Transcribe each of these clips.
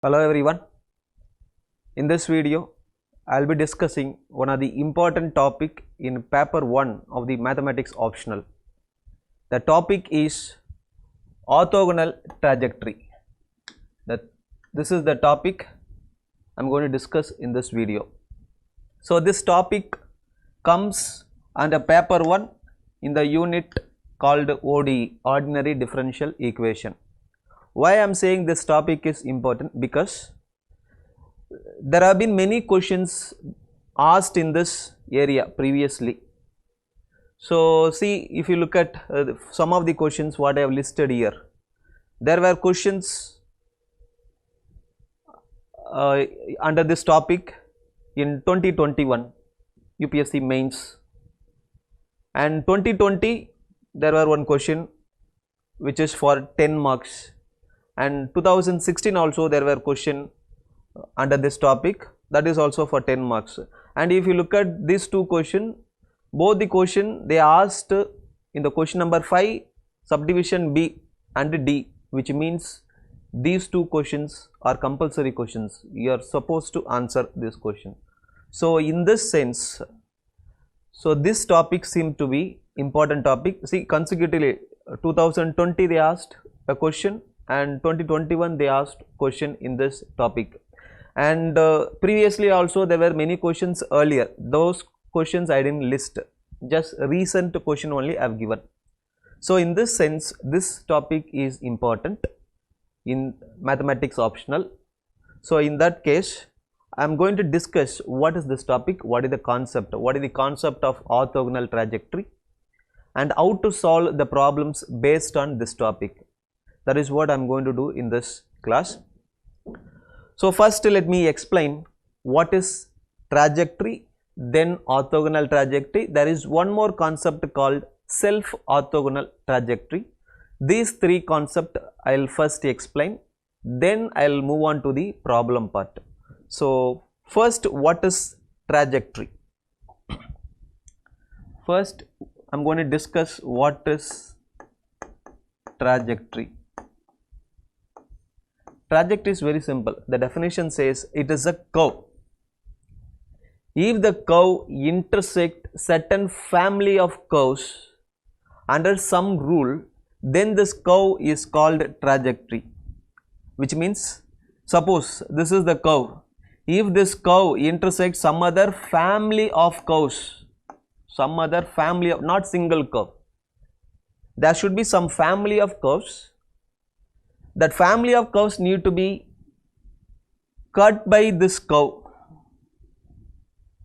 Hello everyone. In this video, I will be discussing one of the important topic in paper 1 of the mathematics optional. The topic is orthogonal trajectory. This is the topic I am going to discuss in this video. So this topic comes under paper 1 in the unit called ODE, ordinary differential equation. Why I am saying this topic is important? Because there have been many questions asked in this area previously. So see, if you look at some of the questions what I have listed here, there were questions under this topic in 2021 UPSC mains, and 2020 there were one question which is for 10 marks, and 2016 also there were question under this topic, that is also for 10 marks. And if you look at these two questions, both the question they asked in the question number 5 subdivision B and D, which means these two questions are compulsory questions. You are supposed to answer this question. So in this sense, so this topic seemed to be important topic. See, consecutively 2020 they asked a question and 2021 they asked question in this topic, and previously also there were many questions earlier. Those questions I didn't list, just recent question only I have given. So in this sense, this topic is important in mathematics optional. So in that case, I am going to discuss what is this topic, what is the concept of orthogonal trajectory, and how to solve the problems based on this topic. That is what I am going to do in this class. So first let me explain what is trajectory, then orthogonal trajectory. There is one more concept called self orthogonal trajectory. These three concepts I will first explain, then I will move on to the problem part. So first, what is trajectory? First I am going to discuss what is trajectory. Trajectory is very simple. The definition says it is a curve. If the curve intersects certain family of curves under some rule, then this curve is called trajectory. Which means, suppose this is the curve. If this curve intersects some other family of curves, some other family of, not single curve, there should be some family of curves. That family of curves need to be cut by this curve,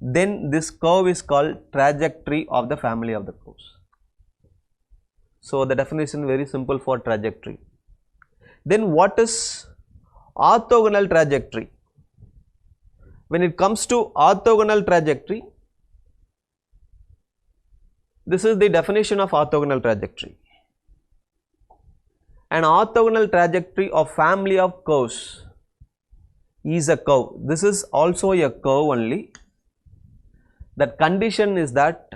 then this curve is called trajectory of the family of the curves. So the definition very simple for trajectory. Then what is orthogonal trajectory? When it comes to orthogonal trajectory, this is the definition of orthogonal trajectory. An orthogonal trajectory of family of curves is a curve. This is also a curve only. That condition is that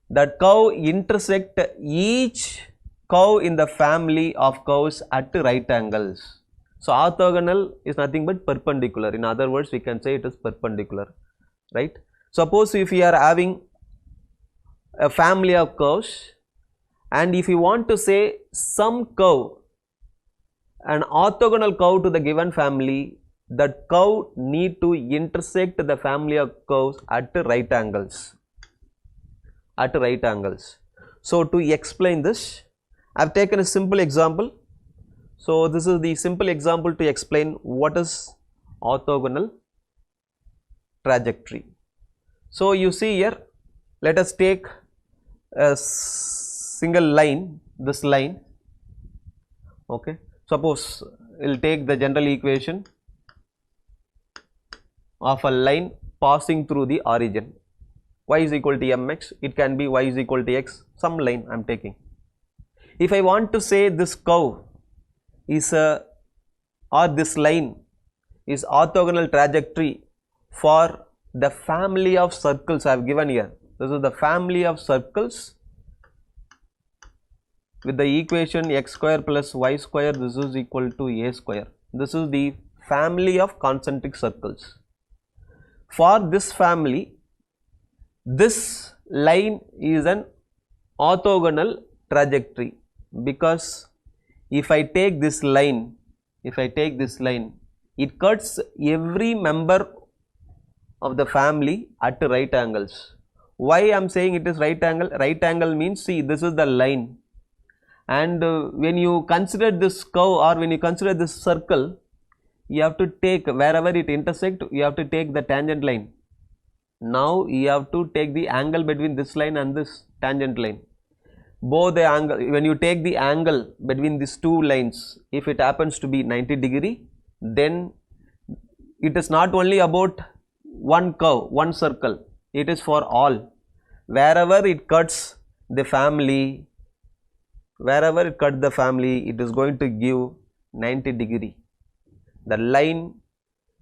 that curve intersect each curve in the family of curves at right angles. So orthogonal is nothing but perpendicular. In other words, we can say it is perpendicular, right? Suppose if we are having a family of curves, and if you want to say some curve, an orthogonal curve to the given family, that curve need to intersect the family of curves at right angles. At right angles. So to explain this, I have taken a simple example. So this is the simple example to explain what is orthogonal trajectory. So you see here, let us take a single line, this line, okay. Suppose we will take the general equation of a line passing through the origin, y is equal to mx, it can be y is equal to x, some line I am taking. If I want to say this curve is or this line is orthogonal trajectory for the family of circles I have given here. This is the family of circles with the equation x square plus y square, this is equal to a square. This is the family of concentric circles. For this family, this line is an orthogonal trajectory, because if I take this line, it cuts every member of the family at right angles. Why I am saying it is right angle? Right angle means, see, this is the line, and when you consider this curve or when you consider this circle, you have to take, wherever it intersect, you have to take the tangent line. Now you have to take the angle between this line and this tangent line. Both the angle, when you take the angle between these two lines, if it happens to be 90 degree, then it is not only about one curve, one circle, it is for all. Wherever it cuts the family, it is going to give 90 degree. The line,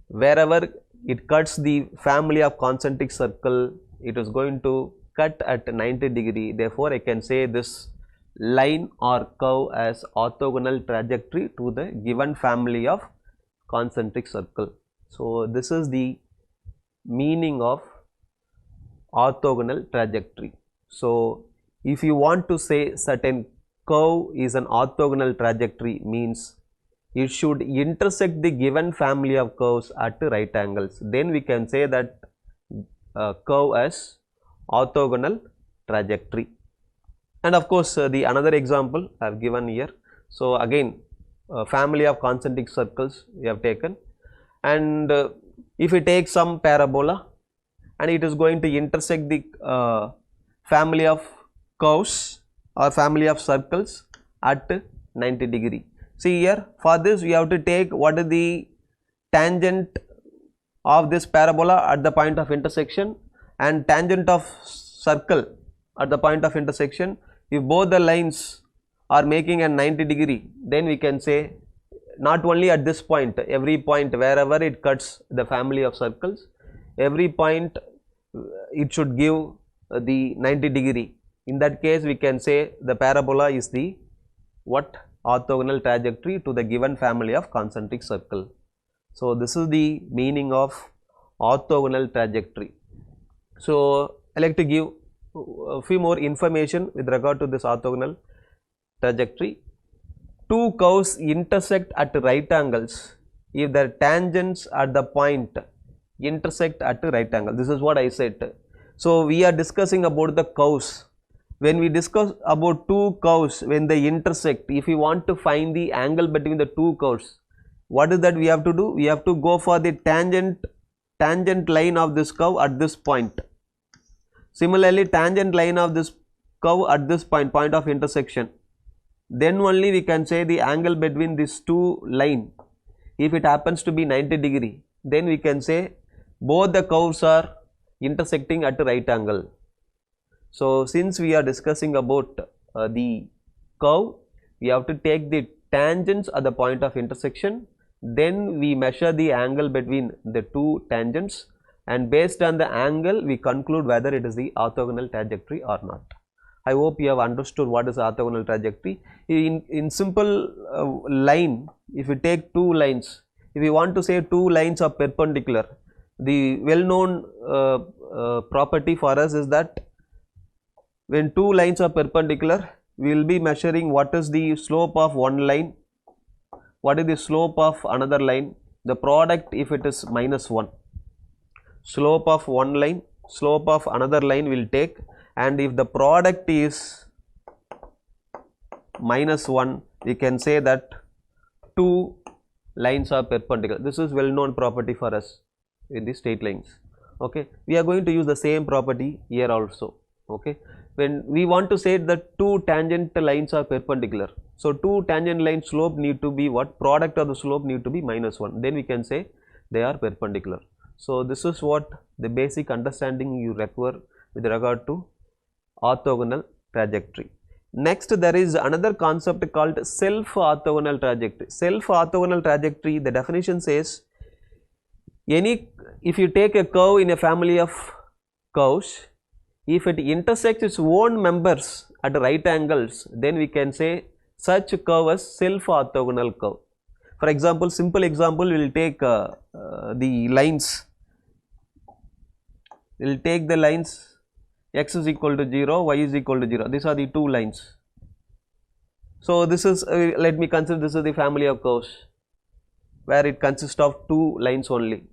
wherever it cuts the family of concentric circle, it is going to cut at 90 degree. Therefore, I can say this line or curve as orthogonal trajectory to the given family of concentric circle. So, this is the meaning of orthogonal trajectory. So, if you want to say certain curve is an orthogonal trajectory, means it should intersect the given family of curves at right angles. Then we can say that curve as orthogonal trajectory. And of course, the another example I have given here. So, again family of concentric circles we have taken, and if we take some parabola and it is going to intersect the family of curves or family of circles at 90 degree. See here, for this we have to take what is the tangent of this parabola at the point of intersection and tangent of circle at the point of intersection. If both the lines are making a 90 degree, then we can say not only at this point, every point wherever it cuts the family of circles, every point it should give the 90 degree. In that case, we can say the parabola is the what? Orthogonal trajectory to the given family of concentric circle. So, this is the meaning of orthogonal trajectory. So, I like to give a few more information with regard to this orthogonal trajectory. Two curves intersect at right angles if their tangents at the point intersect at right angle. This is what I said. So, we are discussing about the curves. When we discuss about two curves, when they intersect, if we want to find the angle between the two curves, what is that we have to do? We have to go for the tangent line of this curve at this point. Similarly, tangent line of this curve at this point of intersection. Then only we can say the angle between these two lines. If it happens to be 90 degree, then we can say both the curves are intersecting at right angle. So, since we are discussing about the curve, we have to take the tangents at the point of intersection, then we measure the angle between the two tangents, and based on the angle we conclude whether it is the orthogonal trajectory or not. I hope you have understood what is orthogonal trajectory. In simple line, if you take two lines, if you want to say two lines are perpendicular, the well known property for us is that when two lines are perpendicular, we will be measuring what is the slope of one line, what is the slope of another line, the product if it is -1. Slope of one line, slope of another line will take, and if the product is -1, we can say that two lines are perpendicular. This is well known property for us in the straight lines. Okay, we are going to use the same property here also. Okay, when we want to say that two tangent lines are perpendicular, so two tangent line slope need to be what? Product of the slope need to be -1, then we can say they are perpendicular. So, this is what the basic understanding you require with regard to orthogonal trajectory. Next, there is another concept called self-orthogonal trajectory. Self-orthogonal trajectory, the definition says, if you take a curve in a family of curves, if it intersects its own members at right angles, then we can say such curve as self-orthogonal curve. For example, simple example, we will take the lines. We will take the lines x is equal to 0, y is equal to 0. These are the two lines. So this is, let me consider this is the family of curves where it consists of two lines only.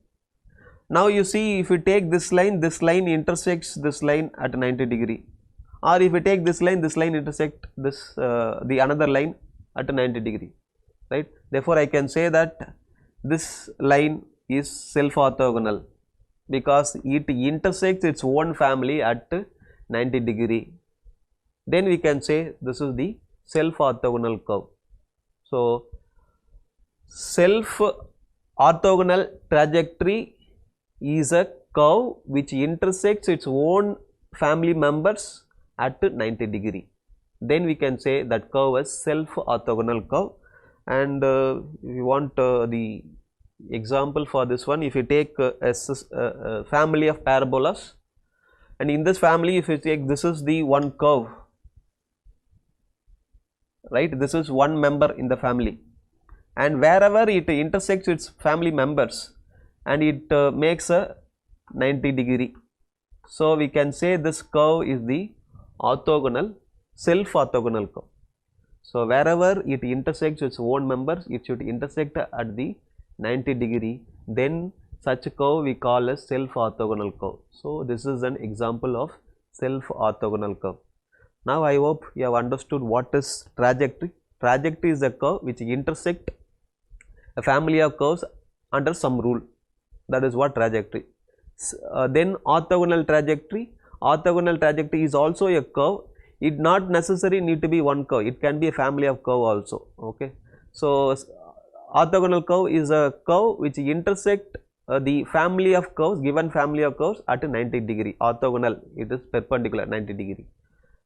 Now you see, if you take this line intersects this line at 90 degree, or if you take this line intersect this the another line at 90 degree, right? Therefore, I can say that this line is self orthogonal because it intersects its own family at 90 degree. Then we can say this is the self orthogonal curve. So self orthogonal trajectory is a curve which intersects its own family members at 90 degree. Then we can say that curve is self orthogonal curve. And if you want the example for this one, if you take a family of parabolas, and in this family if you take, this is the one curve, right? This is one member in the family, and wherever it intersects its family members and it makes a 90 degree. So we can say this curve is the orthogonal, self orthogonal curve. So wherever it intersects its own members, it should intersect at the 90 degree. Then such a curve we call as self orthogonal curve. So this is an example of self orthogonal curve. Now I hope you have understood what is trajectory. Trajectory is a curve which intersect a family of curves under some rule. That is what trajectory. Then orthogonal trajectory. Orthogonal trajectory is also a curve. It not necessarily need to be one curve. It can be a family of curve also. Okay. So orthogonal curve is a curve which intersect the family of curves, given family of curves at 90 degree. Orthogonal, it is perpendicular 90 degree.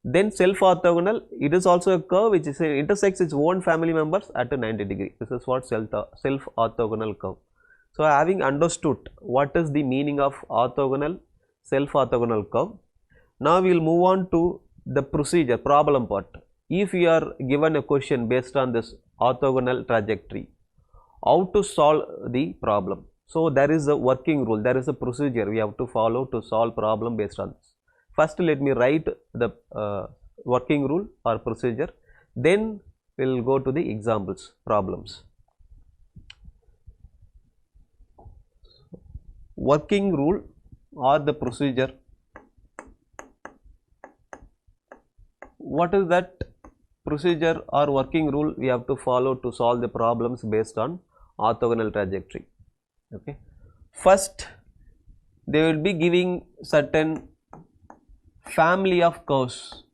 Then self orthogonal, it is also a curve which is intersects its own family members at 90 degree. This is what self orthogonal curve. So having understood what is the meaning of orthogonal, self orthogonal curve, now we will move on to the procedure, problem part. If you are given a question based on this orthogonal trajectory, how to solve the problem? So there is a working rule, there is a procedure we have to follow to solve problem based on this. First let me write the working rule or procedure, then we will go to the examples, problems. Working rule or the procedure. What is that procedure or working rule we have to follow to solve the problems based on orthogonal trajectory? Okay. First, they will be giving certain family of curves.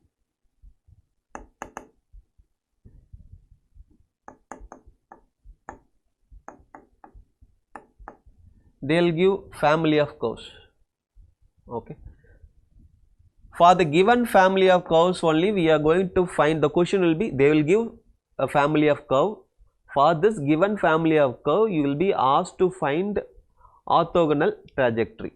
They will give family of curves. Okay. For the given family of curves only, we are going to find, the question will be, they will give a family of curve. For this given family of curve, you will be asked to find orthogonal trajectory.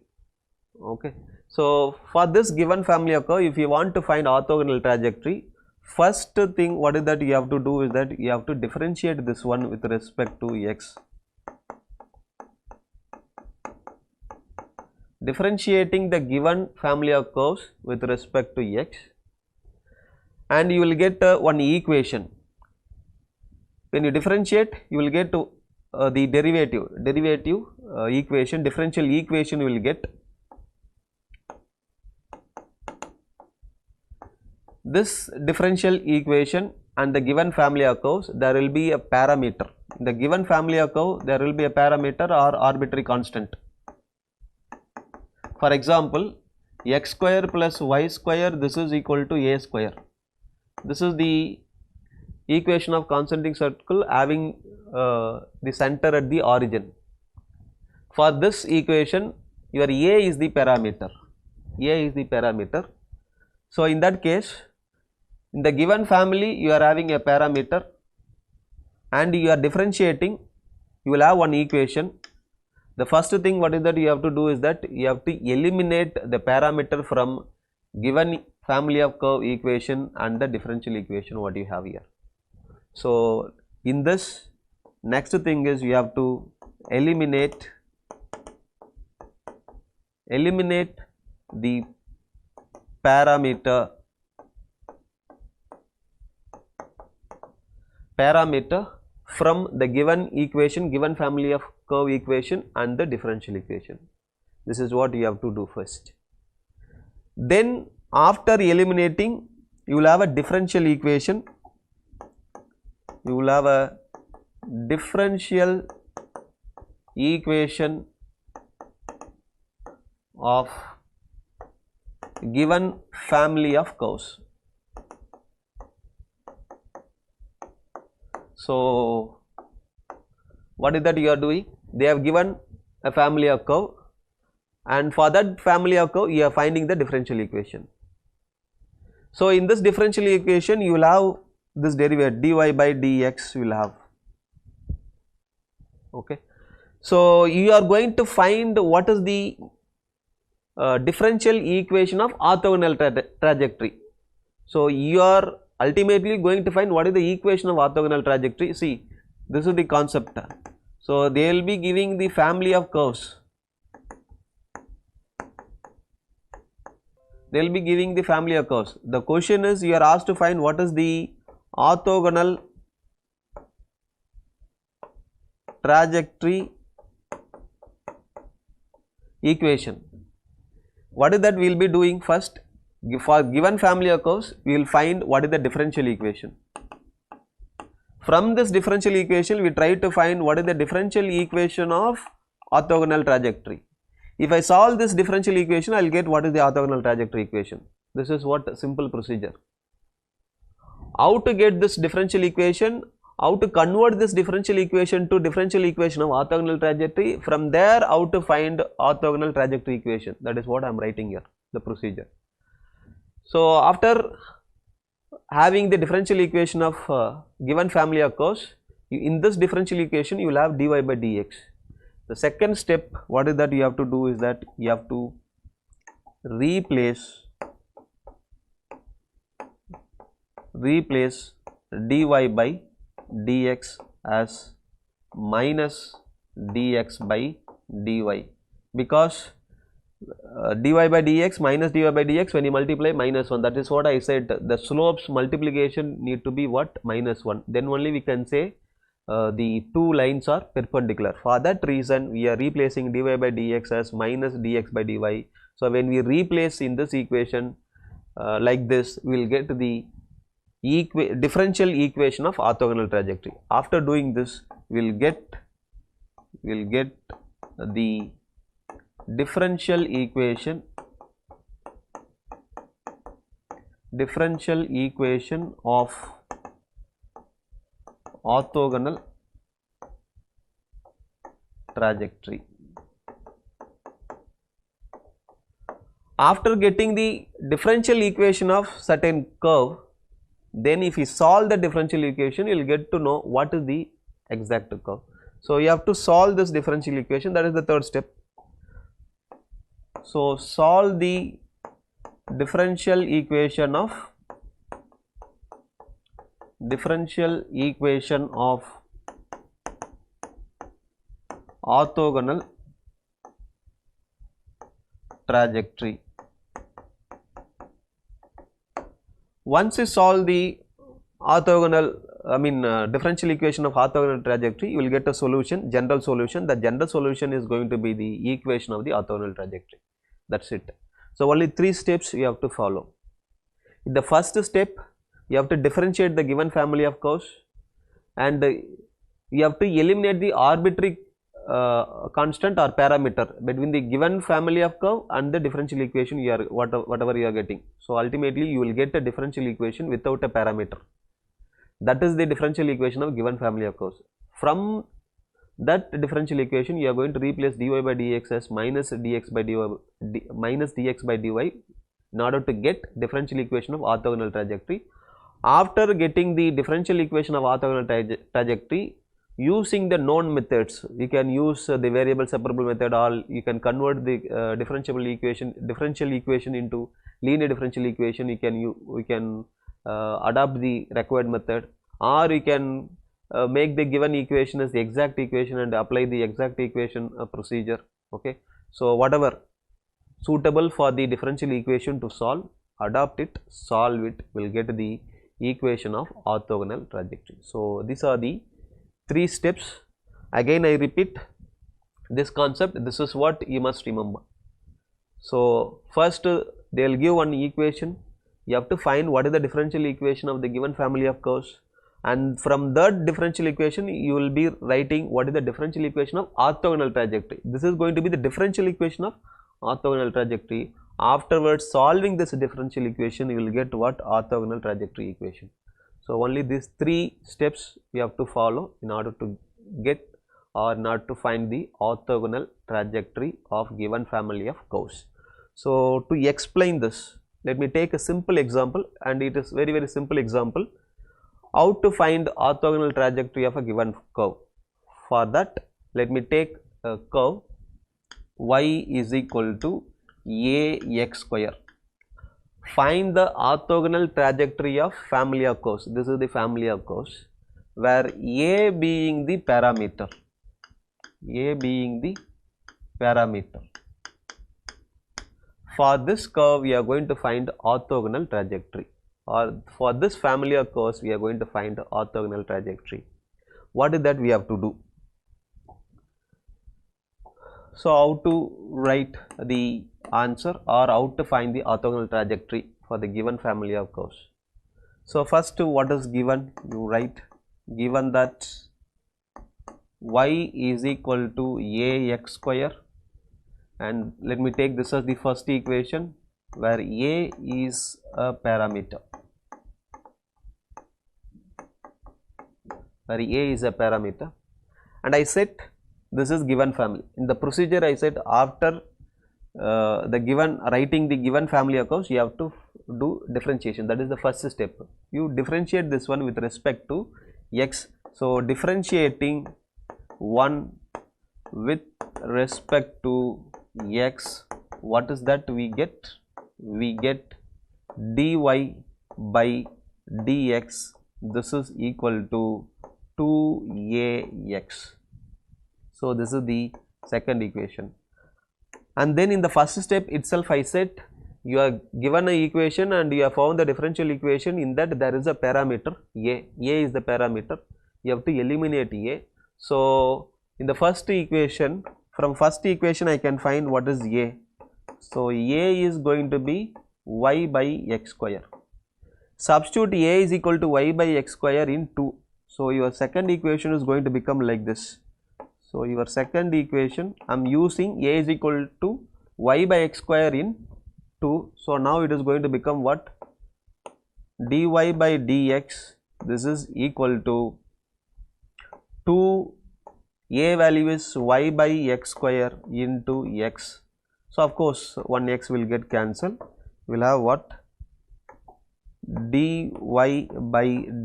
Okay. So for this given family of curve, if you want to find orthogonal trajectory, first thing what is that you have to do is that you have to differentiate this one with respect to x. Differentiating the given family of curves with respect to x, and you will get one equation. When you differentiate, you will get the derivative equation, differential equation you will get. This differential equation and the given family of curves, there will be a parameter. In the given family of curve, there will be a parameter or arbitrary constant. For example, x square plus y square, this is equal to a square. This is the equation of concentric circle having the center at the origin. For this equation, your a is the parameter. A is the parameter. So in that case, in the given family, you are having a parameter and you are differentiating, you will have one equation. The first thing what is that you have to do is that you have to eliminate the parameter from given family of curve equation and the differential equation what you have here. So in this, next thing is you have to eliminate the parameter from the given equation, given family of curve equation and the differential equation. This is what you have to do first. Then after eliminating, you will have a differential equation. You will have a differential equation of given family of curves. So what is that you are doing? They have given a family of curve, and for that family of curve you are finding the differential equation. So in this differential equation you will have this derivative dy by dx you will have. Okay. So you are going to find what is the differential equation of orthogonal trajectory. So you are ultimately going to find what is the equation of orthogonal trajectory. See, this is the concept. So they will be giving the family of curves. They will be giving the family of curves. The question is, you are asked to find what is the orthogonal trajectory equation. What is that we will be doing first? For given family of curves, we will find what is the differential equation. From this differential equation, we try to find what is the differential equation of orthogonal trajectory. If I solve this differential equation, I will get what is the orthogonal trajectory equation. This is what simple procedure. How to get this differential equation? How to convert this differential equation to differential equation of orthogonal trajectory? From there, how to find orthogonal trajectory equation? That is what I am writing here, the procedure. So after having the differential equation of given family of curves, in this differential equation you will have dy by dx. The second step, what is that you have to do is that you have to replace dy by dx as minus dx by dy, because dy by dx minus dy by dx, when you multiply minus 1, that is what I said, the slopes multiplication need to be what? Minus 1, then only we can say the two lines are perpendicular. For that reason we are replacing dy by dx as minus dx by dy. So when we replace in this equation like this, we will get the differential equation of orthogonal trajectory. After doing this, we will get the differential equation of orthogonal trajectory. After getting the differential equation of certain curve, then if you solve the differential equation, you will get to know what is the exact curve. So you have to solve this differential equation, that is the third step. So solve the differential equation of orthogonal trajectory. Once you solve the differential equation of orthogonal trajectory, you will get a solution, general solution. The general solution is going to be the equation of the orthogonal trajectory. That's it. So only 3 steps you have to follow. In the first step, you have to differentiate the given family of curves, and you have to eliminate the arbitrary constant or parameter between the given family of curve and the differential equation you are whatever you are getting. So ultimately you will get a differential equation without a parameter. That is the differential equation of given family of curves. From that differential equation, you are going to replace dy by dx as minus dx by dy in order to get differential equation of orthogonal trajectory. After getting the differential equation of orthogonal trajectory, using the known methods, you can use the variable separable method, or you can convert the differential equation into linear differential equation. You can adopt the required method, or you can make the given equation as the exact equation and apply the exact equation procedure. Okay, so whatever suitable for the differential equation to solve, adopt it, solve it, will get the equation of orthogonal trajectory. So these are the 3 steps. Again I repeat this concept, this is what you must remember. So first they will give one equation, you have to find what is the differential equation of the given family of curves, and from that differential equation you will be writing what is the differential equation of orthogonal trajectory. This is going to be the differential equation of orthogonal trajectory. Afterwards, solving this differential equation, you will get what? Orthogonal trajectory equation. So only these 3 steps we have to follow in order to get or not to find the orthogonal trajectory of given family of curves. So to explain this, let me take a simple example, and it is very simple example. How to find orthogonal trajectory of a given curve? For that, let me take a curve y is equal to ax square. Find the orthogonal trajectory of family of curves. This is the family of curves where a being the parameter. For this curve we are going to find orthogonal trajectory, or for this family of curves we are going to find orthogonal trajectory. What is that we have to do? So how to write the answer, or how to find the orthogonal trajectory for the given family of curves? So first, what is given? You write, given that y is equal to ax square, and let me take this as the first equation where a is a parameter. And I said this is given family. In the procedure I said after writing the given family of curves, you have to do differentiation. That is the first step. You differentiate this one with respect to x. So differentiating 1 with respect to x, what is that we get? We get dy by dx. This is equal to 2ax. So this is the second equation. And then in the first step itself I said you are given an equation and you have found the differential equation. In that there is a parameter a is the parameter. You have to eliminate a. So in the first equation, from first equation I can find what is a. So a is going to be y by x square. Substitute a is equal to y by x square in 2. So your second equation is going to become like this. So your second equation, I am using a is equal to y by x square in 2. So now it is going to become what? Dy by dx. This is equal to 2, a value is y by x square into x. So of course one x will get cancelled. We will have what? Dy by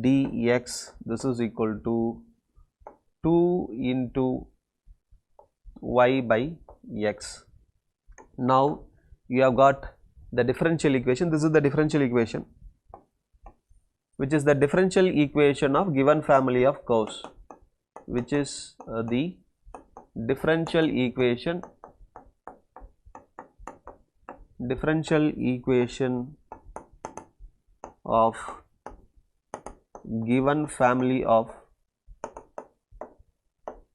dx. This is equal to 2 into y by x. Now you have got the differential equation. This is the differential equation, which is the differential equation of given family of curves, which is the differential equation of given family of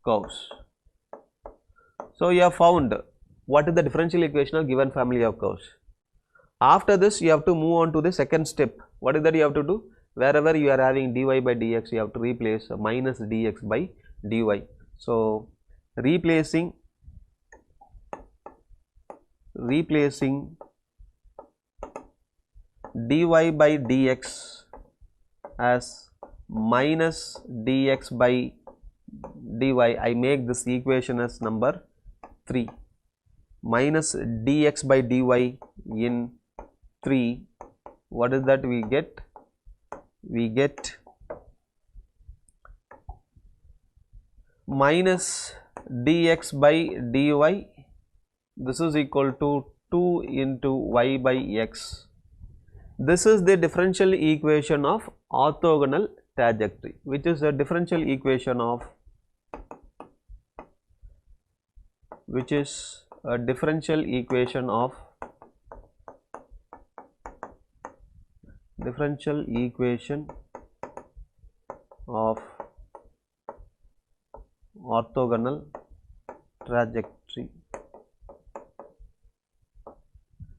curves. So you have found what is the differential equation of given family of curves. After this you have to move on to the second step. What is that you have to do? Wherever you are having dy by dx, you have to replace minus dx by dy. So replacing dy by dx as minus dx by dy, I make this equation as number 3. Minus dx by dy in 3, what is that we get? We get minus dx by dy. This is equal to 2 into y by x. This is the differential equation of orthogonal trajectory, which is a differential equation of orthogonal trajectory.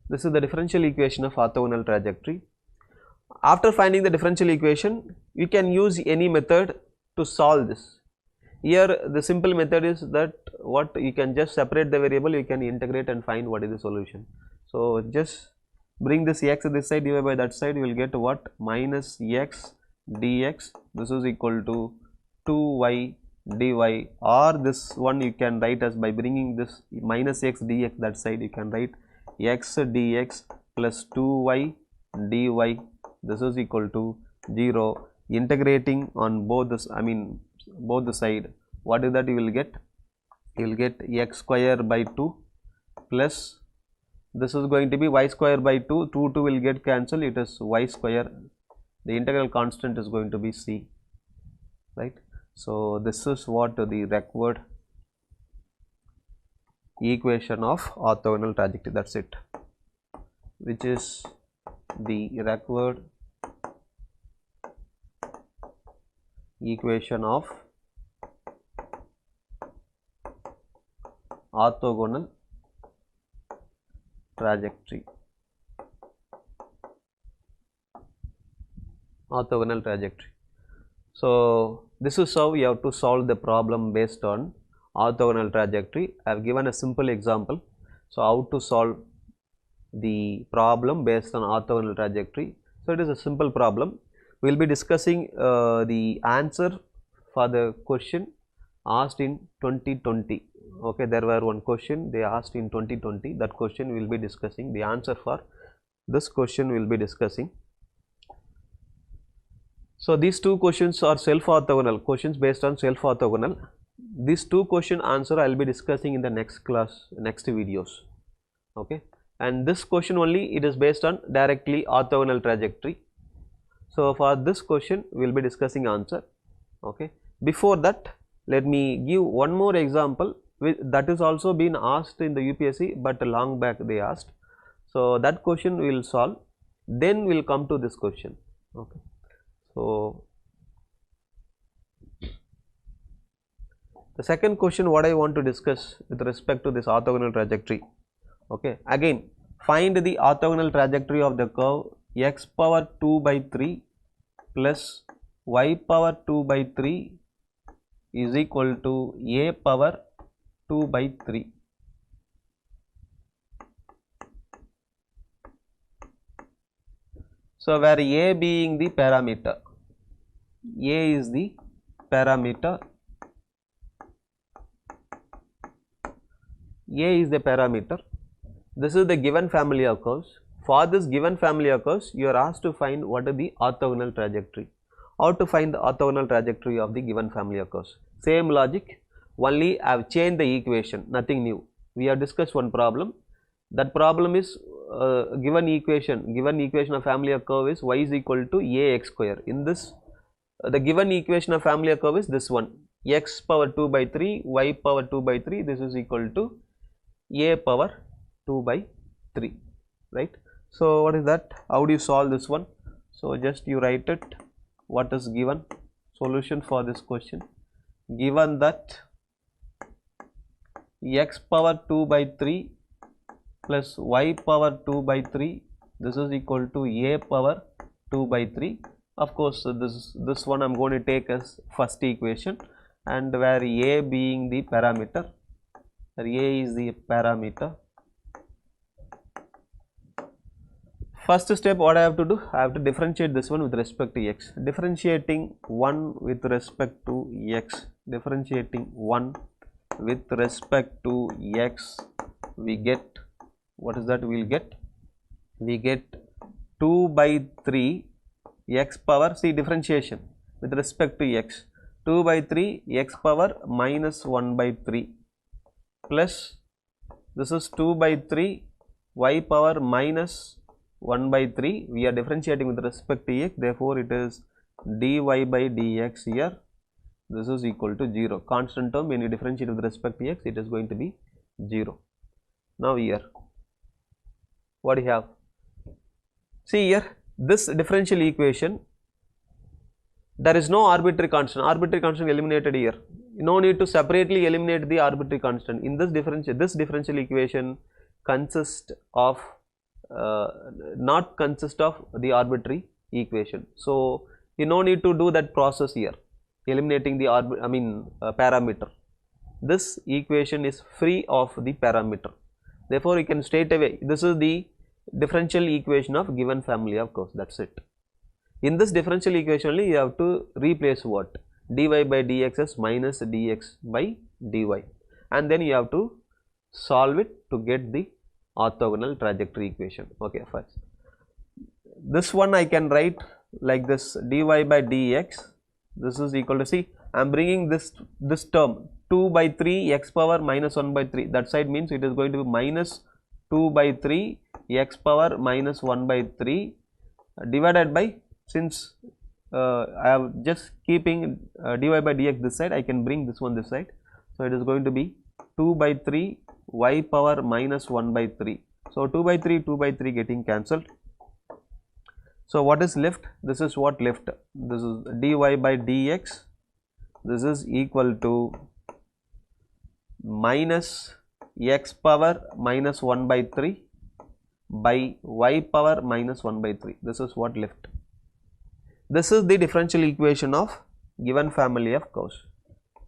This is the differential equation of orthogonal trajectory. After finding the differential equation, you can use any method to solve this. Here the simple method is that what you can just separate the variable, you can integrate and find what is the solution. So just bring this x this side, divide by that side, you will get what? Minus x dx, this is equal to 2y dy, or this one you can write as by bringing this minus x dx that side, you can write x dx plus 2y dy, this is equal to 0. Integrating on both this, both the side, what is that you will get? You will get x square by 2 plus this is going to be y square by 2, 2 will get cancelled, it is y square, the integral constant is going to be c, right. So this is what the required equation of orthogonal trajectory, that's it, which is the required equation of orthogonal trajectory. So this is how you have to solve the problem based on orthogonal trajectory. I have given a simple example. So how to solve the problem based on orthogonal trajectory? So it is a simple problem. We will be discussing the answer for the question asked in 2020. Okay, there were one question they asked in 2020. That question we will be discussing. The answer for this question we will be discussing. So these two questions are self-orthogonal, questions based on self-orthogonal. These two question answer I will be discussing in the next class, next videos. Okay, and this question only it is based on directly orthogonal trajectory. So for this question we will be discussing answer. Okay, before that let me give one more example that is also been asked in the UPSC, but long back they asked. So that question we will solve, then we will come to this question. Okay, so the second question what I want to discuss with respect to this orthogonal trajectory. Okay, again find the orthogonal trajectory of the curve x power 2 by 3 plus y power 2 by 3 is equal to a power 2 by 3. So where a being the parameter, a is the parameter, this is the given family of curves. For this given family of curves, you are asked to find what is the orthogonal trajectory. How to find the orthogonal trajectory of the given family of curves? Same logic, only I have changed the equation, nothing new. We have discussed one problem. That problem is given equation of family of curve is y is equal to ax square. In this, the given equation of family of curve is this one, x power 2 by 3, y power 2 by 3, this is equal to a power 2 by 3, right. So what is that? How do you solve this one? So just you write it, what is given solution for this question. Given that x power 2 by 3 plus y power 2 by 3, this is equal to a power 2 by 3. Of course this one I am going to take as first equation, and where a being the parameter, a is the parameter. First step what I have to do, I have to differentiate this one with respect to x. Differentiating 1 with respect to x, differentiating 1 with respect to x, we get, what is that we will get? We get 2 by 3 x power, see differentiation with respect to x, 2 by 3 x power minus 1 by 3 plus this is 2 by 3 y power minus 1 by 3, we are differentiating with respect to x, therefore it is dy by dx here, this is equal to 0. Constant term, when you differentiate with respect to x, it is going to be 0. Now here, what do you have? See here, this differential equation, there is no arbitrary constant. Arbitrary constant eliminated here. No need to separately eliminate the arbitrary constant. In this differential equation consists of not consist of the arbitrary equation. So you no need to do that process here, eliminating the parameter. This equation is free of the parameter. Therefore, you can straight away, this is the differential equation of given family of curves. That's it. In this differential equation only, you have to replace what? Dy by dx as minus dx by dy, and then you have to solve it to get the orthogonal trajectory equation. Okay, first this one I can write like this: dy by dx, this is equal to, see, I am bringing this term 2 by 3 x power minus 1 by 3, that side means it is going to be minus 2 by 3 x power minus 1 by 3 divided by, since I am just keeping dy by dx this side, I can bring this one this side. So it is going to be 2 by 3 y power minus 1 by 3. So 2 by 3 getting cancelled. So what is left? This is what left. This is dy by dx. This is equal to minus x power minus 1 by 3 by y power minus 1 by 3. This is what left. This is the differential equation of given family of curves,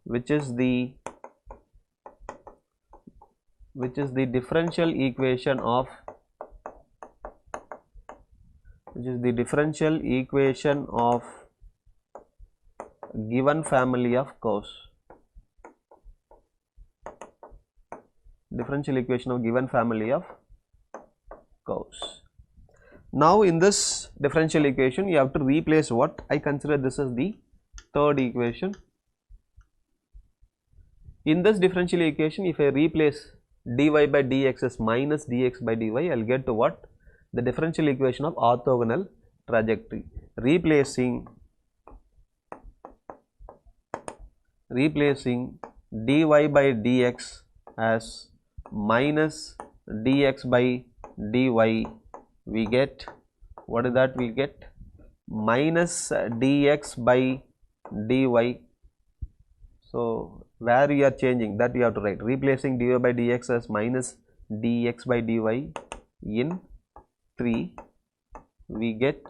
which is the differential equation of given family of curves. Differential equation of given family of curves. Now in this differential equation, you have to replace what? I consider this as the third equation. In this differential equation, if I replace dy by dx as minus dx by dy, I will get to what? The differential equation of orthogonal trajectory. Replacing dy by dx as minus dx by dy, we get, what is that? We get minus dx by dy. So where we are changing, that we have to write, replacing dy by dx as minus dx by dy in 3, we get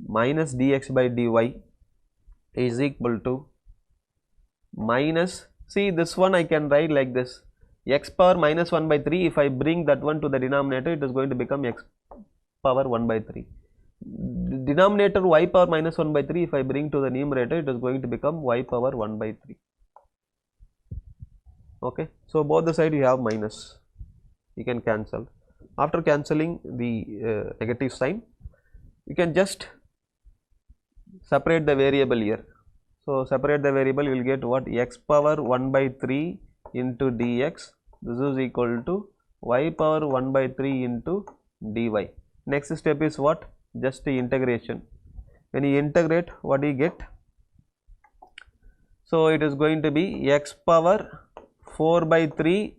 minus dx by dy is equal to minus, see, this one I can write like this, x power minus 1 by 3, if I bring that one to the denominator, it is going to become x power 1 by 3. Denominator y power minus 1 by 3, if I bring to the numerator, it is going to become y power 1 by 3. Okay, so both the side you have minus, you can cancel. After cancelling the negative sign, you can just separate the variable here. So separate the variable, you will get what? X power 1 by 3 into dx, this is equal to y power 1 by 3 into dy. Next step is what? Just the integration. When you integrate, what do you get? So it is going to be x power 4 by 3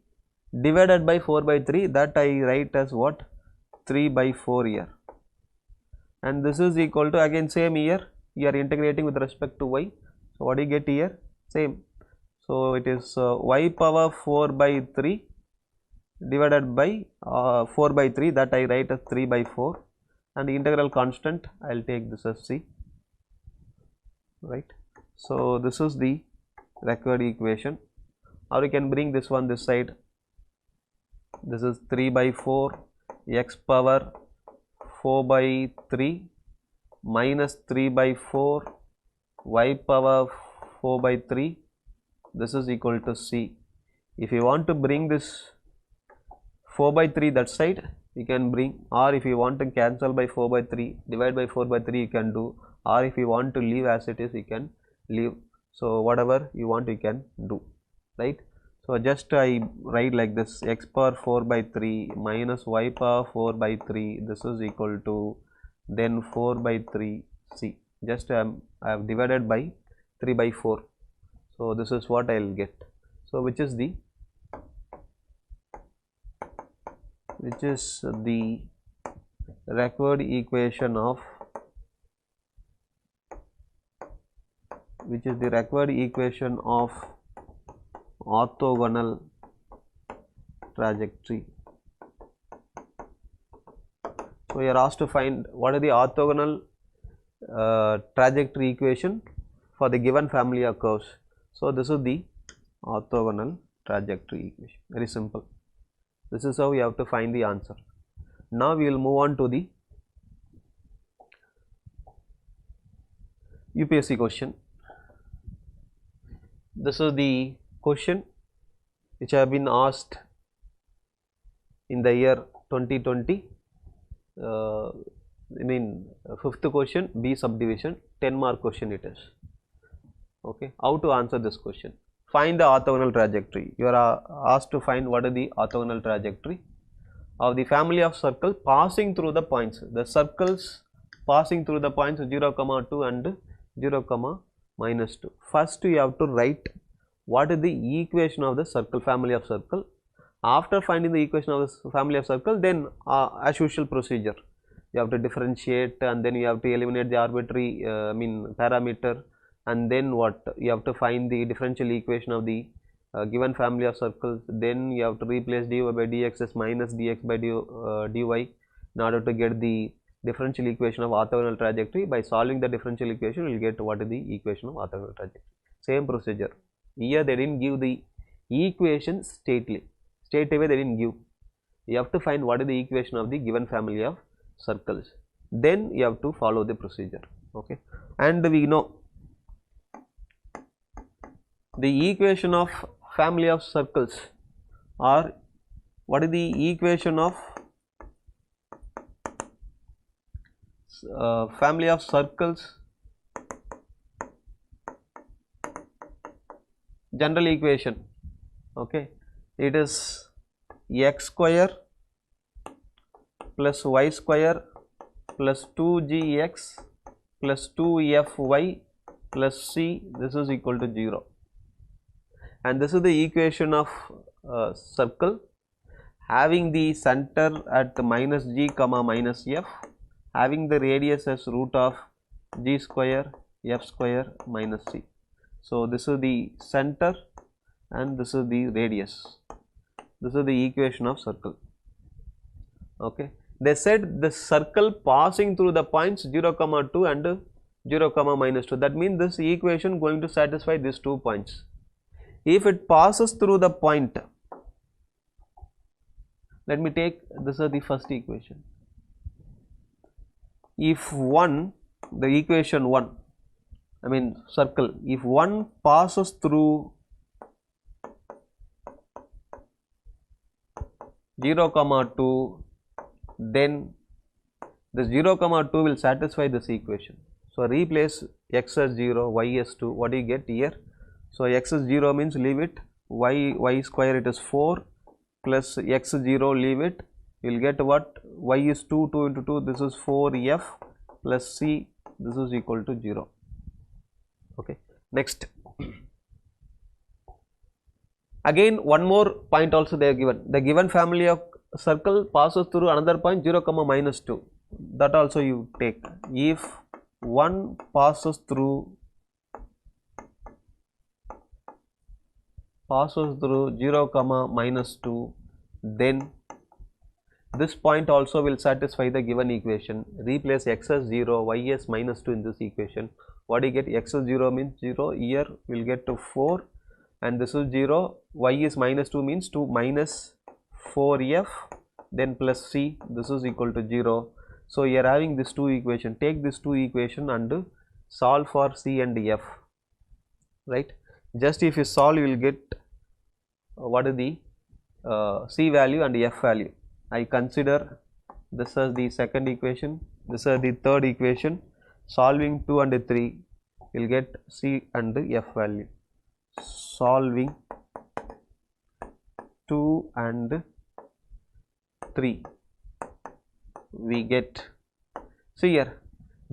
divided by 4 by 3, that I write as what? 3 by 4 here. And this is equal to, again same here, you are integrating with respect to y. So what do you get here? Same. So it is y power 4 by 3 divided by 4 by 3, that I write as 3 by 4, and the integral constant I will take this as c, right. So this is the required equation, or you can bring this one this side. This is 3 by 4 x power 4 by 3 minus 3 by 4 y power 4 by 3, this is equal to c. If you want to bring this 4 by 3 that side, you can bring, or if you want to cancel by 4 by 3, divide by 4 by 3 you can do, or if you want to leave as it is, you can leave. So whatever you want you can do, right. So just I write like this, x power 4 by 3 minus y power 4 by 3, this is equal to then 4 by 3 c. just I have divided by 3 by 4. So this is what I will get. So which is the required equation of orthogonal trajectory. So you are asked to find what is the orthogonal trajectory equation for the given family of curves. So this is the orthogonal trajectory equation, very simple. This is how you have to find the answer. Now we will move on to the UPSC question. This is the question which have been asked in the year 2020. Fifth question, B subdivision, 10 mark question it is. Okay, how to answer this question? Find the orthogonal trajectory. You are asked to find what is the orthogonal trajectory of the family of circle passing through the points. The circles passing through the points 0, 2 and 0, -2. First you have to write what is the equation of the circle, family of circle. After finding the equation of the family of circle, then as usual procedure, you have to differentiate and then you have to eliminate the arbitrary parameter, and then what, you have to find the differential equation of the given family of circles. Then you have to replace dy by dx as minus dx by dy in order to get the differential equation of orthogonal trajectory. By solving the differential equation, we will get what is the equation of orthogonal trajectory. Same procedure. Here they didn't give the equation straight away they didn't give. You have to find what is the equation of the given family of circles, then you have to follow the procedure. Okay, and we know the equation of family of circles, or what is the equation of family of circles general equation. Okay, it is x square plus y square plus 2gx plus 2fy plus c, this is equal to 0, and this is the equation of circle having the center at minus g comma minus f, having the radius as root of g square f square minus c. So this is the center and this is the radius. This is the equation of circle. Okay, they said the circle passing through the points 0, 2 and 0, -2. That means this equation going to satisfy these 2 points. If it passes through the point, let me take this is the first equation. If the equation 1, circle, if 1 passes through 0, 2, then the 0, 2 will satisfy this equation. So replace x as 0, y as 2. What do you get here? So x is 0 means leave it, y square it is 4 plus x 0, leave it, you will get what, y is 2, 2 into 2, this is 4f plus c, this is equal to 0. Okay, next. Again one more point also they are given. The given family of circle passes through another point 0, -2. That also you take. If 1 passes through 0, -2, then this point also will satisfy the given equation. Replace x as 0, y as -2 in this equation. What do you get? X is 0 means 0, here we will get to 4, and this is 0, y is -2 means 2 minus 4f, then plus c, this is equal to 0. So you are having these 2 equation, take this 2 equation and solve for c and f, right? Just if you solve, you will get what is the c value and f value. I consider this as the second equation, this is the third equation. Solving 2 and 3, you will get c and f value. Solving 2 and 3, we get, see here,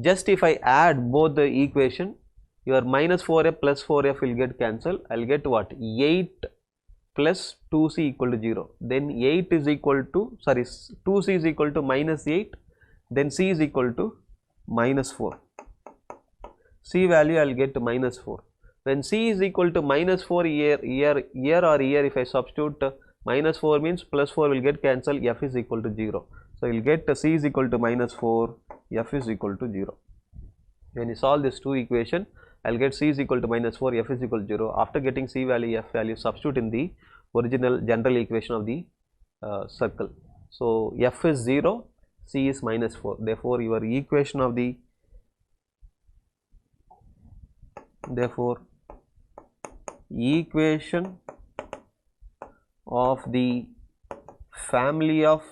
Just if I add both the equation, your minus 4f plus 4f will get cancelled. I will get what? 8 plus 2c equal to 0. Then 8 is equal to, sorry, 2c is equal to minus 8. Then c is equal to minus 4. C value I will get minus 4. When c is equal to minus 4 here if I substitute minus 4 means plus 4 will get cancelled, f is equal to 0. So, you will get c is equal to minus 4, f is equal to 0. When you solve this two equation, I will get c is equal to minus 4, f is equal to 0. After getting c value, f value, substitute in the original general equation of the circle. So, f is 0, c is minus 4. Therefore, your equation of the equation of the family of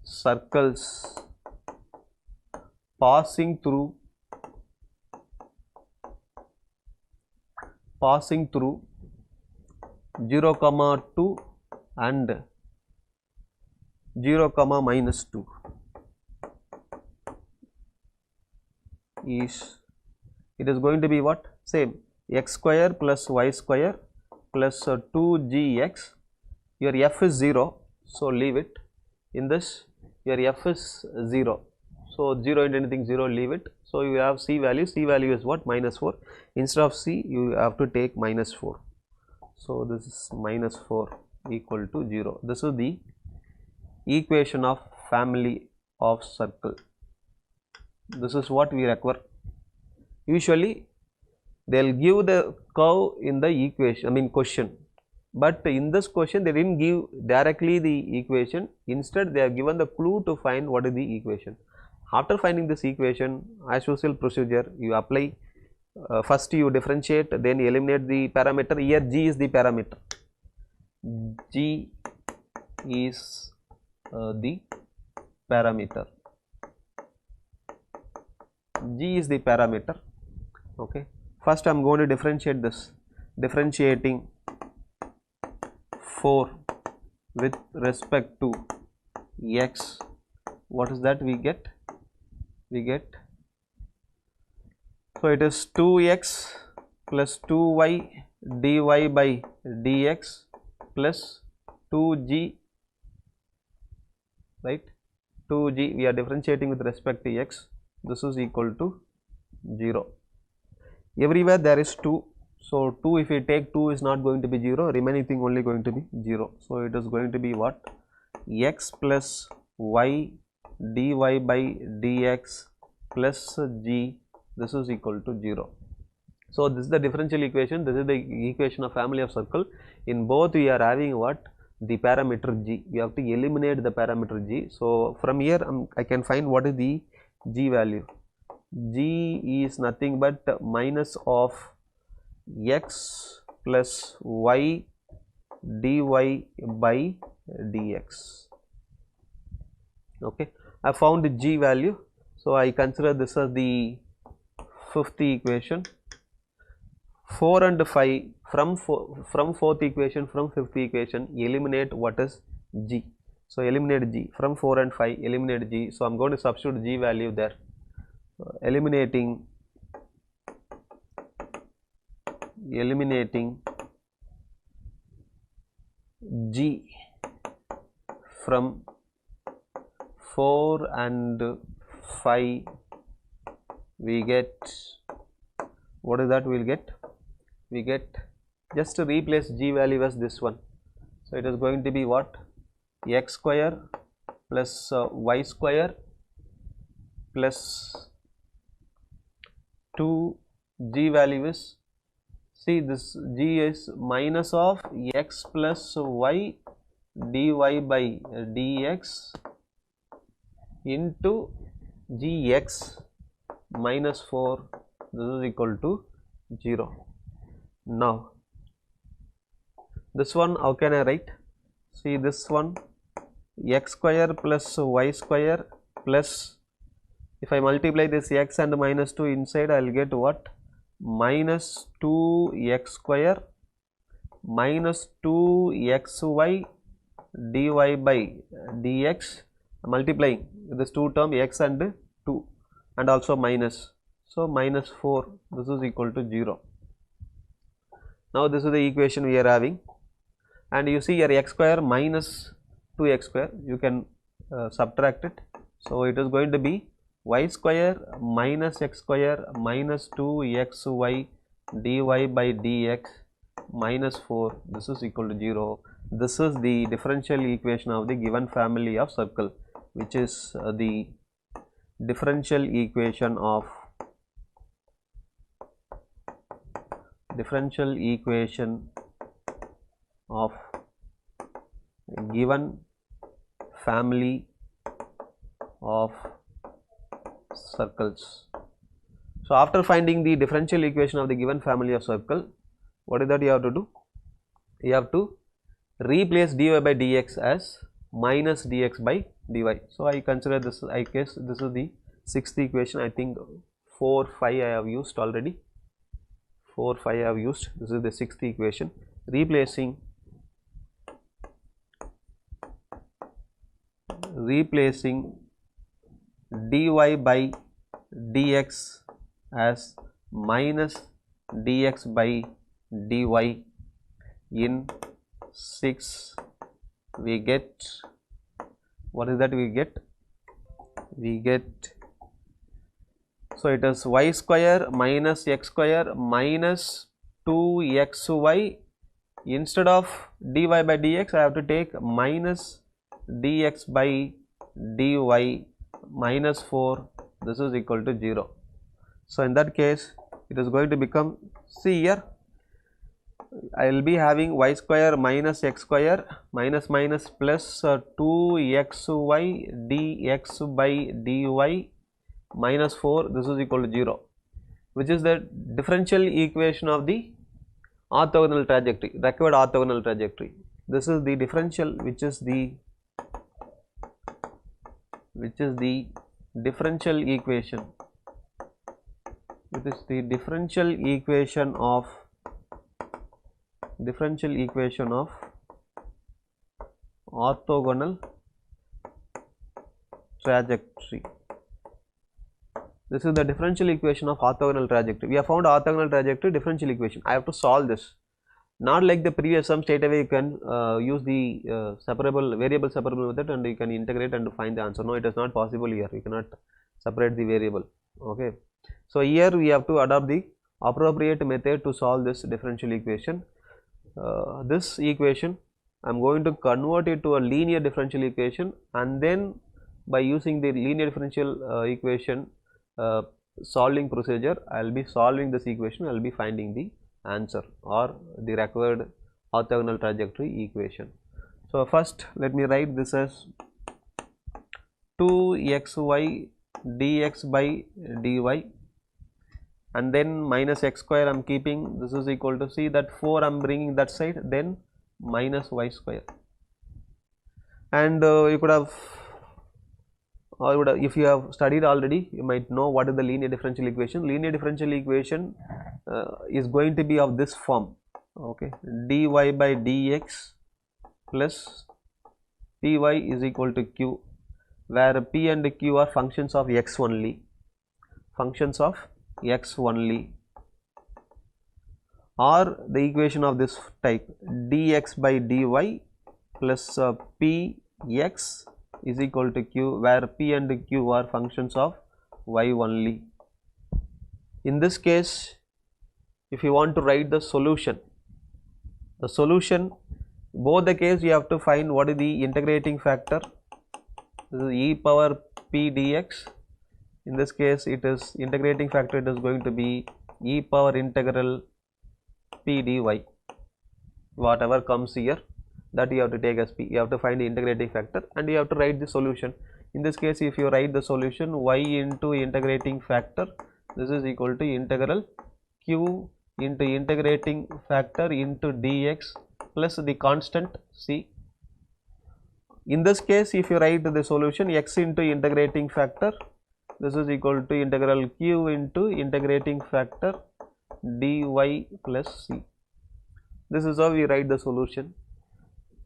circles passing through 0, 2 and 0, minus 2 is, it is going to be what? Same, x square plus y square plus 2gx. Your f is 0, so leave it. In this, your f is 0, so 0 into anything 0, leave it. So, you have c value is what? Minus 4. Instead of c, you have to take minus 4. So, this is minus 4 equal to 0. This is the equation of family of circle. This is what we require. Usually, they will give the curve in the equation, question. But in this question, they did not give directly the equation. Instead, they have given the clue to find what is the equation. After finding this equation, as usual procedure, you apply, first you differentiate, then eliminate the parameter. Here g is the parameter. G is the parameter. G is the parameter. Okay. First, I am going to differentiate this. Differentiating 4 with respect to x. What is that we get? So, it is 2x plus 2y dy by dx plus 2g, right? 2g, we are differentiating with respect to x. This is equal to 0. Everywhere there is 2. So, 2 if we take 2 is not going to be 0, remaining thing only going to be 0. So, it is going to be what? X plus y dy by dx plus g, this is equal to 0. So, this is the differential equation, this is the equation of family of circle. In both we are having what? The parameter g. We have to eliminate the parameter g. So, from here I can find what is the g value. G is nothing but minus of x plus y dy by dx. Okay, I found the g value. So, I consider this as the fifth equation. 4 and 5 from fourth equation, from fifth equation, eliminate what is g. So, eliminate g from 4 and 5, eliminate g. So, I am going to substitute g value there. Eliminating g from 4 and 5, we get, what is that we will get? We get, just to replace g value as this one. So, it is going to be what? X square plus y square plus 2, g value is, see this g is minus of x plus y dy by dx into gx minus 4, this is equal to 0. Now, this one how can I write? See this one, x square plus y square plus, if I multiply this x and minus 2 inside, I will get what? Minus 2x square minus 2xy dy by dx, multiplying this two term x and 2 and also minus. So minus 4, this is equal to 0. Now this is the equation we are having, and you see here x square minus 2x square, you can subtract it. So it is going to be y square minus x square minus 2xy dy by dx minus 4, this is equal to 0. This is the differential equation of the given family of circle, which is the differential equation of given family of circles. So after finding the differential equation of the given family of circle, what is that you have to do? You have to replace dy by dx as minus dx by dy. So I consider this, I guess this is the sixth equation. I think 4, 5 I have used already. 4, 5 I have used. This is the sixth equation. Replacing dy by dx as minus dx by dy in 6, we get, what is that we get? We get, so it is y square minus x square minus 2xy. Instead of dy by dx, I have to take minus dx by dy minus 4, this is equal to 0. So in that case, it is going to become, see here, I will be having y square minus x square minus minus plus 2xy dx by dy minus 4, this is equal to 0, which is the differential equation of the orthogonal trajectory, required orthogonal trajectory. This is the differential, which is the differential equation, of orthogonal trajectory. This is the differential equation of orthogonal trajectory. We have found orthogonal trajectory differential equation. I have to solve this. Not like the previous sum, straight away you can use the variable separable method and you can integrate and find the answer. No, it is not possible here. You cannot separate the variable. Okay. So here we have to adopt the appropriate method to solve this differential equation. This equation, I am going to convert it to a linear differential equation, and then by using the linear differential equation solving procedure, I will be solving this equation, I will be finding the answer or the required orthogonal trajectory equation. So first let me write this as 2xy dx by dy, and then minus x square I am keeping, this is equal to, see that 4 I am bringing that side, then minus y square. And you could have, or if you have studied already, you might know what is the linear differential equation. Linear differential equation is going to be of this form, okay, dy by dx plus py is equal to q, where p and q are functions of x only, or the equation of this type, dx by dy plus px is equal to q, where p and q are functions of y only. In this case, if you want to write the solution, both the case you have to find what is the integrating factor. This is e power p dx. In this case, it is integrating factor, it is going to be e power integral p dy. Whatever comes here, that you have to take as p. You have to find the integrating factor and you have to write the solution. In this case, if you write the solution, y into integrating factor, this is equal to integral q into integrating factor into dx plus the constant c. In this case, if you write the solution, x into integrating factor, this is equal to integral q into integrating factor dy plus c. This is how we write the solution,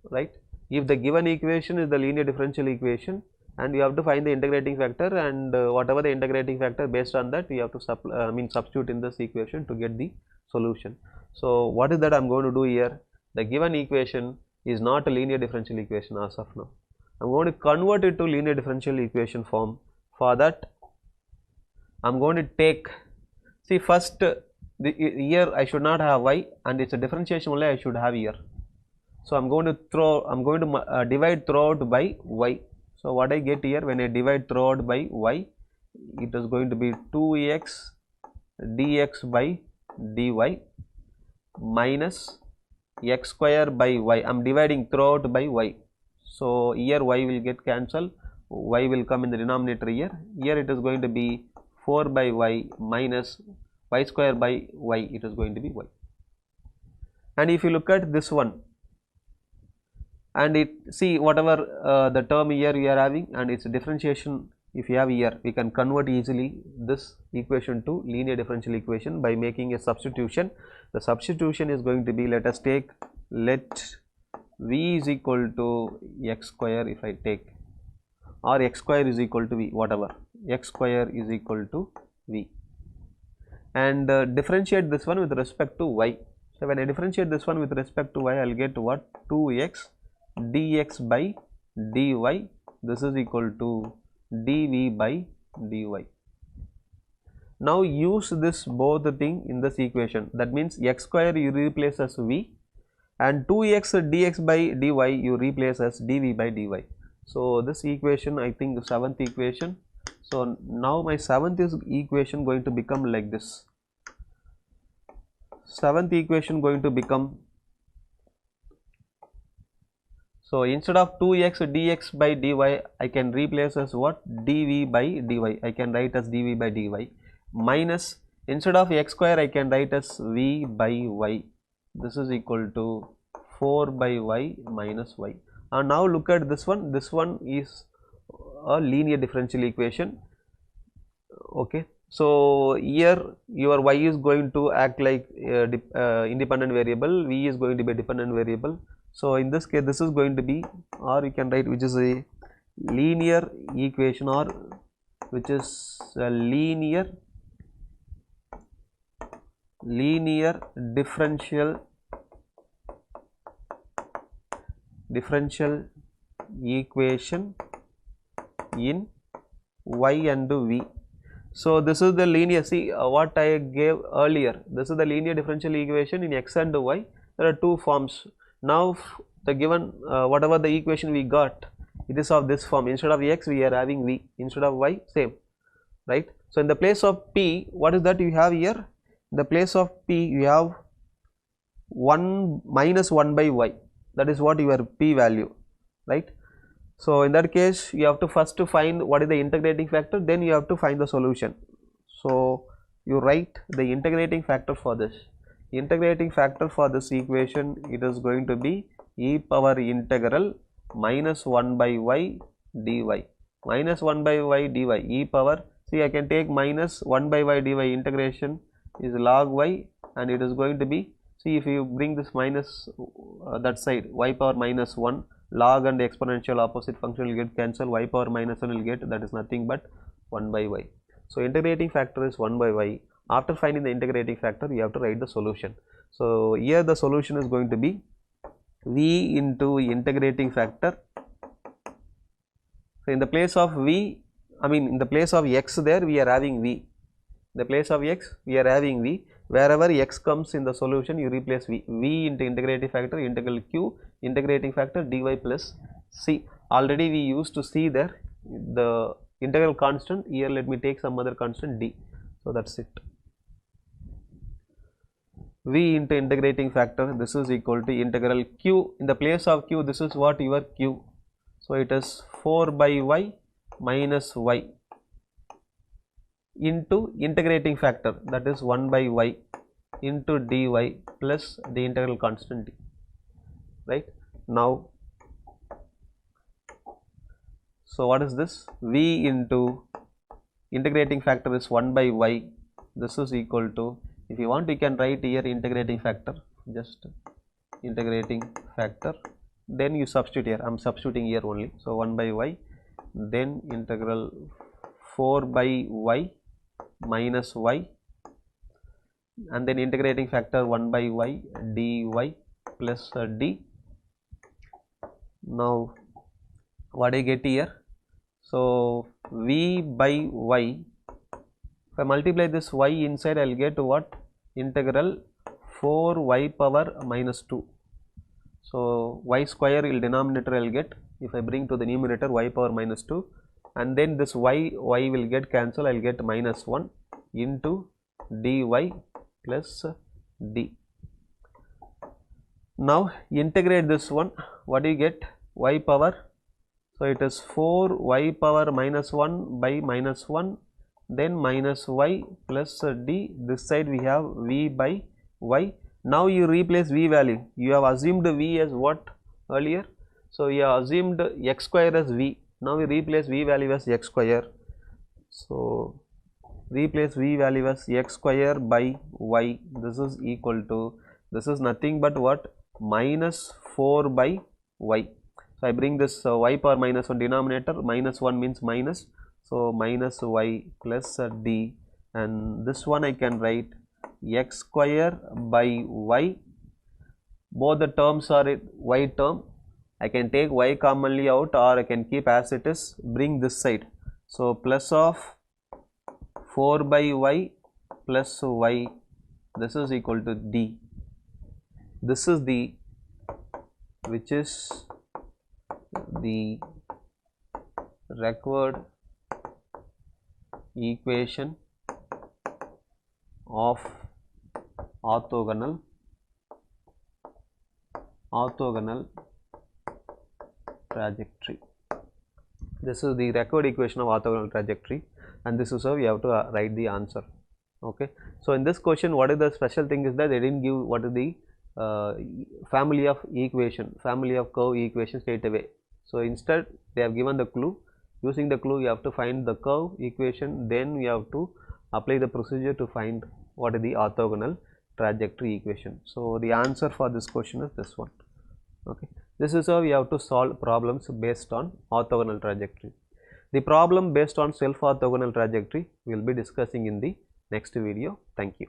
right? If the given equation is the linear differential equation, and you have to find the integrating factor, and whatever the integrating factor, based on that you have to substitute in this equation to get the solution. So what is that I am going to do here? The given equation is not a linear differential equation as of now. I am going to convert it to linear differential equation form. For that I am going to take, see, first here I should not have y, and it's a differentiation only I should have here. So I am going to divide throughout by y. So what I get here, when I divide throughout by y, it is going to be 2x dx by dy minus x square by y. I am dividing throughout by y. So here y will get cancelled, y will come in the denominator here. Here it is going to be 4 by y minus y square by y, it is going to be y. And if you look at this one, and it, see, whatever the term here we are having, and its differentiation if you have here, we can convert easily this equation to linear differential equation by making a substitution. The substitution is going to be, let us take, let v is equal to x square, if I take, or x square is equal to v, whatever, x square is equal to v, and differentiate this one with respect to y. So when I differentiate this one with respect to y, I will get what? 2x dx by dy, this is equal to dv by dy. Now use this both the thing in this equation. That means x square you replace as v, and 2x dx by dy you replace as dv by dy. So this equation, I think, the seventh equation. So now my seventh equation going to become like this. Seventh equation going to become, so instead of 2x dx by dy, I can replace as what? dv by dy. I can write as dv by dy minus, instead of x square I can write as v by y. This is equal to 4 by y minus y. And now look at this one. This one is a linear differential equation. Okay. So here your y is going to act like independent variable, v is going to be a dependent variable. So in this case this is going to be, or you can write, which is a linear equation, or which is a linear differential equation in y and v. So this is the linear, see what I gave earlier, this is the linear differential equation in x and y. There are two forms. Now the given whatever the equation we got, it is of this form. Instead of x we are having v, instead of y same, right? So in the place of p, what is that you have here? In the place of p you have 1 minus 1 by y, that is what your p value, right? So in that case you have to first to find what is the integrating factor, then you have to find the solution. So you write the integrating factor for this. Integrating factor for this equation, it is going to be e power integral minus 1 by y dy, minus 1 by y dy, e power, see I can take minus 1 by y dy, integration is log y, and it is going to be, see if you bring this minus that side, y power minus 1, log and exponential opposite function will get cancelled, y power minus 1 will get, that is nothing but 1 by y. So integrating factor is 1 by y. After finding the integrating factor, you have to write the solution. So here the solution is going to be v into integrating factor. So in the place of v, I mean in the place of x there we are having v. In the place of x we are having v. Wherever x comes in the solution you replace v. V into integrating factor, integral q, integrating factor dy plus c. Already we used to see there the integral constant. Here let me take some other constant d. So that's it. V into integrating factor, this is equal to integral q. In the place of q, this is what your q. So it is 4 by y minus y into integrating factor, that is 1 by y into dy plus the integral constant d, right? Now so what is this? V into integrating factor is 1 by y, this is equal to, if you want you can write here integrating factor, just integrating factor, then you substitute here, I am substituting here only. So 1 by y then integral 4 by y minus y, and then integrating factor 1 by y dy plus d. Now what I get here? So v by y, if I multiply this y inside, I will get what? Integral 4y power minus 2. So y square in denominator I will get, if I bring to the numerator y power minus 2, and then this y will get cancelled, I will get minus 1 into dy plus d. Now integrate this one, what do you get? Y power, so it is 4y power minus 1 by minus 1, then minus y plus d. This side we have v by y. Now you replace v value. You have assumed v as what earlier? So you have assumed x square as v. Now we replace v value as x square. So replace v value as x square by y. This is equal to, this is nothing but what? Minus 4 by y. So I bring this y power minus 1 denominator, minus 1 means minus, so minus y plus d, and this one I can write x square by y. Both the terms are y term. I can take y commonly out, or I can keep as it is, bring this side. So plus of 4 by y plus y, this is equal to d. This is the, which is the required equation of orthogonal trajectory. This is the required equation of orthogonal trajectory, and this is how we have to write the answer. Okay. So in this question, what is the special thing is that they didn't give what is the family of curve equation straight away. So instead they have given the clue. Using the clue, you have to find the curve equation, then you have to apply the procedure to find what is the orthogonal trajectory equation. So the answer for this question is this one. Okay. This is how we have to solve problems based on orthogonal trajectory. The problem based on self orthogonal trajectory we will be discussing in the next video. Thank you.